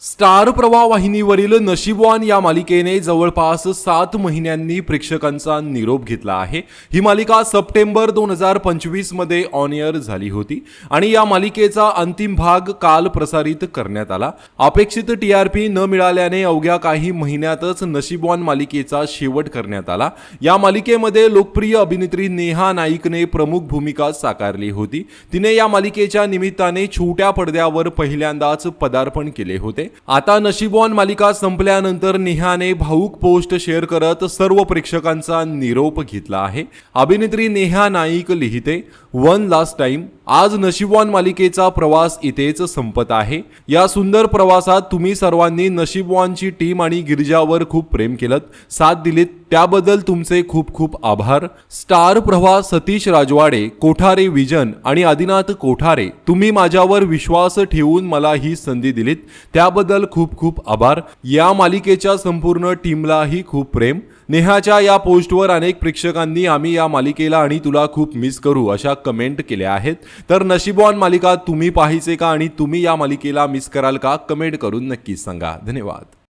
Star प्रवाह वाहिनीवरील नशीबवान या मालिकेने जवळपास 7 महिन्यांनी प्रेक्षकांचा निरोप घेतला आहे। ही मालिका सप्टेंबर 2025 मध्ये ऑन एअर झाली होती आणि या मालिकेचा अंतिम भाग काल प्रसारित करण्यात आला। अपेक्षित टीआरपी न मिळाल्याने अवघ्या काही महिन्यातच नशीबवान मालिकेचा शेवट करण्यात आला। या मालिकेमध्ये लोकप्रिय अभिनेत्री नेहा नाईकने प्रमुख भूमिका साकारली होती। तिने या मालिकेच्या निमित्ताने छोट्या पडद्यावर पहिल्यांदाच पदार्पण केले होते। आता नशीबवान मालिका संपल्यानंतर नेहाने भावूक पोस्ट शेअर करत सर्व प्रेक्षकांचा निरोप घेतला आहे। अभिनेत्री नेहा नाईक लिहिते, वन लास्ट टाइम, आज नशीबवान मालिकेचा प्रवास इथेच संपत आहे। या सुंदर प्रवासात तुम्ही सर्वांनी नशीबवानची टीम आणि गिरिजावर खूप प्रेम केलत, साथ दिलीत, त्याबद्दल तुमचे खूप खूप आभार। स्टार प्रवाह सतीश राजवाडे, कोठारे विजन आणि आदिनाथ कोठारे, तुम्ही माझ्यावर विश्वास ठेवून मला ही संधी दिलीत, त्याबद्दल खूप खूप आभार। या मालिकेच्या संपूर्ण टीमलाही खूप प्रेम। नेहाच्या या पोस्टवर अनेक प्रेक्षकांनी आम्ही या मालिकेला आणि तुला खूप मिस करू अशा कमेंट केल्या आहेत। तर नशीबवान मालिका तुम्ही पाहायचे का आणि तुम्ही या मालिकेला मिस कराल का? कमेंट करून नक्की सांगा। धन्यवाद।